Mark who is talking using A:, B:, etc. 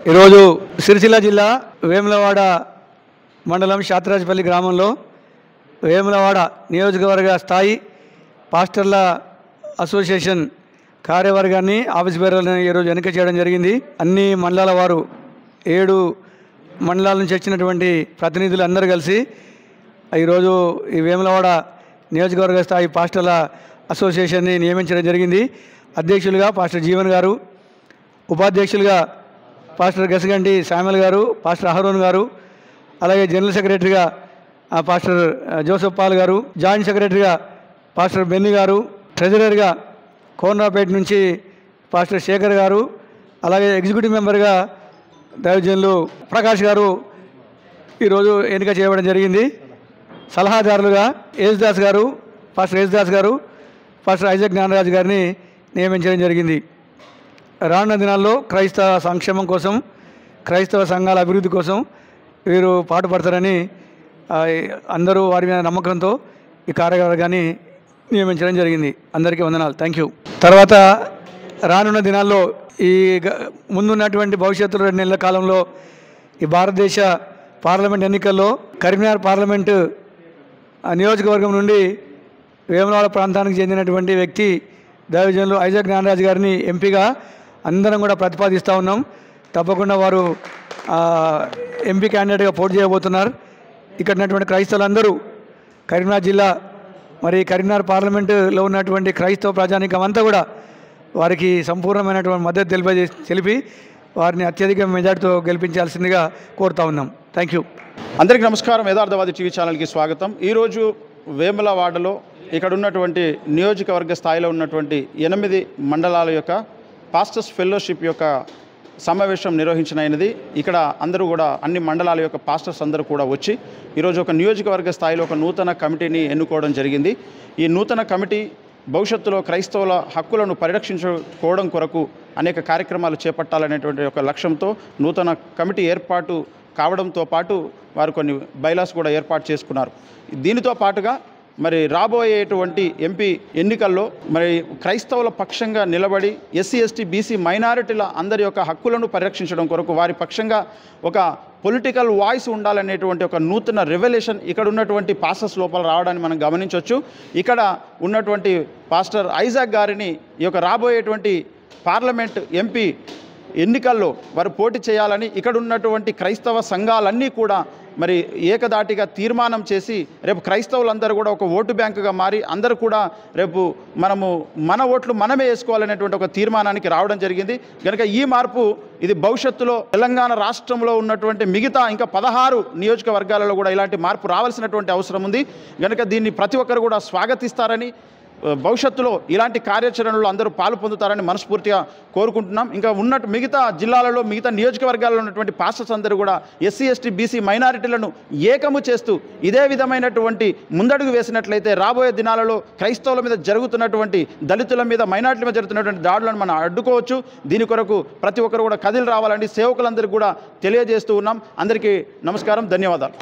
A: ఈరోజు సిరిసిల్ల జిల్లా వేములవాడ మండలం శాతరాజపల్లి గ్రామంలో వేములవాడ నియోజకవర్గ స్థాయి పాస్టర్ల అసోసియేషన్ కార్యవర్గాన్ని ఆఫీస్ బేరర్లను ఈరోజు ఎన్నిక చేయడం జరిగింది. అన్ని మండలాల వారు 7 మండలాల నుంచి వచ్చినటువంటి ప్రతినిధులు అందరూ కలిసి ఈరోజు ఈ వేములవాడ నియోజకవర్గ స్థాయి పాస్టర్ల అసోసియేషన్ని నియమించడం జరిగింది. అధ్యక్షులుగా పాస్టర్ జీవన్ గారు, ఉపాధ్యక్షులుగా పాస్టర్ గసగంటి శామ్యుల్ గారు, పాస్టర్ అహరోన్ గారు, అలాగే జనరల్ సెక్రటరీగా పాస్టర్ జోసెఫ్ పాల్ గారు, జాయింట్ సెక్రటరీగా పాస్టర్ బెన్ని గారు, ట్రెజరర్గా కోనరాపేట నుంచి పాస్టర్ శేఖర్ గారు, అలాగే ఎగ్జిక్యూటివ్ మెంబర్గా దైవజనులు ప్రకాష్ గారు ఈరోజు ఎన్నిక చేయడం జరిగింది. సలహాదారులుగా యేసుదాస్ గారు, పాస్టర్ యేసుదాస్ గారు, పాస్టర్ ఐజక్ జ్ఞానరాజు గారిని నియమించడం జరిగింది. రానున్న దినాల్లో క్రైస్తవ సంక్షేమం కోసం, క్రైస్తవ సంఘాల అభివృద్ధి కోసం వీరు పాటుపడతారని అందరూ వారి మీద నమ్మకంతో ఈ కార్యవర్గాన్ని నియమించడం జరిగింది. అందరికీ వందనాలు. Thank you. తర్వాత రానున్న దినాల్లో ఈ ముందున్నటువంటి భవిష్యత్తులో 2 నెలల కాలంలో ఈ భారతదేశ పార్లమెంట్ ఎన్నికల్లో కరీంనగర్ పార్లమెంటు నియోజకవర్గం నుండి వేములవాడ ప్రాంతానికి చెందినటువంటి వ్యక్తి దైవజనులు ఐజక్ జ్ఞానరాజు గారిని ఎంపీగా అందరం కూడా ప్రతిపాదిస్తూ ఉన్నాం. తప్పకుండా వారు ఎంపీ క్యాండిడేట్గా పోటీ చేయబోతున్నారు. ఇక్కడ ఉన్నటువంటి క్రైస్తవులందరూ కరీంనగర్ జిల్లా మరి కరీంనగర్ పార్లమెంటులో ఉన్నటువంటి క్రైస్తవ ప్రజానీకం అంతా కూడా వారికి సంపూర్ణమైనటువంటి మద్దతు తెలిపి వారిని అత్యధిక మెజార్టీతో గెలిపించాల్సిందిగా కోరుతా ఉన్నాం. Thank you.
B: అందరికీ నమస్కారం. యథార్థవాది టీవీ ఛానల్కి స్వాగతం. ఈరోజు వేములవాడలో ఇక్కడ ఉన్నటువంటి నియోజకవర్గ స్థాయిలో ఉన్నటువంటి 8 మండలాల యొక్క పాస్టర్స్ ఫెలోషిప్ యొక్క సమావేశం నిర్వహించినది. ఇక్కడ అందరూ కూడా అన్ని మండలాల యొక్క పాస్టర్స్ అందరూ కూడా వచ్చి ఈరోజు ఒక నియోజకవర్గ స్థాయిలో ఒక నూతన కమిటీని ఎన్నుకోవడం జరిగింది. ఈ నూతన కమిటీ భవిష్యత్తులో క్రైస్తవుల హక్కులను పరిరక్షించుకోవడం కొరకు అనేక కార్యక్రమాలు చేపట్టాలనేటువంటి ఒక లక్ష్యంతో నూతన కమిటీ ఏర్పాటు కావడంతో పాటు వారు కొన్ని బైలాస్ కూడా ఏర్పాటు చేసుకున్నారు. దీనితో పాటుగా మరి రాబోయేటువంటి ఎంపీ ఎన్నికల్లో మరి క్రైస్తవుల పక్షంగా నిలబడి ఎస్సీ ఎస్టీ బీసీ మైనారిటీల అందరి యొక్క హక్కులను పరిరక్షించడం కొరకు వారి పక్షంగా ఒక పొలిటికల్ వాయిస్ ఉండాలనేటువంటి ఒక నూతన రెవల్యూషన్ ఇక్కడ ఉన్నటువంటి పాస్టర్స్ లోపల రావడాన్ని మనం గమనించవచ్చు. ఇక్కడ ఉన్నటువంటి పాస్టర్ ఐజాక్ గారిని ఈ యొక్క రాబోయేటువంటి పార్లమెంట్ ఎంపీ ఎన్నికల్లో వారు పోటీ చేయాలని ఇక్కడ ఉన్నటువంటి క్రైస్తవ సంఘాలన్నీ కూడా మరి ఏకదాటిగా తీర్మానం చేసి రేపు క్రైస్తవులందరూ కూడా ఒక ఓటు బ్యాంకుగా మారి అందరూ కూడా రేపు మన ఓట్లు మనమే వేసుకోవాలనేటువంటి ఒక తీర్మానానికి రావడం జరిగింది. కనుక ఈ మార్పు ఇది భవిష్యత్తులో తెలంగాణ రాష్ట్రంలో ఉన్నటువంటి మిగతా ఇంకా 16 నియోజకవర్గాలలో కూడా ఇలాంటి మార్పు రావాల్సినటువంటి అవసరం ఉంది. కనుక దీన్ని ప్రతి ఒక్కరు కూడా స్వాగతిస్తారని, భవిష్యత్తులో ఇలాంటి కార్యాచరణలో అందరూ పాలు పొందుతారని మనస్ఫూర్తిగా కోరుకుంటున్నాం. ఇంకా మిగతా జిల్లాలలో మిగతా నియోజకవర్గాల్లో ఉన్నటువంటి పాస్టర్స్ అందరూ కూడా ఎస్సీ ఎస్టీ బీసీ మైనారిటీలను ఏకము చేస్తూ ఇదే విధమైనటువంటి ముందడుగు వేసినట్లయితే రాబోయే దినాలలో క్రైస్తవుల మీద జరుగుతున్నటువంటి దళితుల మీద మైనారిటీల మీద జరుగుతున్నటువంటి దాడులను మనం అడ్డుకోవచ్చు. దీని కొరకు ప్రతి ఒక్కరు కూడా కదిలి రావాలని సేవకులందరికీ కూడా తెలియజేస్తూ ఉన్నాం. అందరికీ నమస్కారం, ధన్యవాదాలు.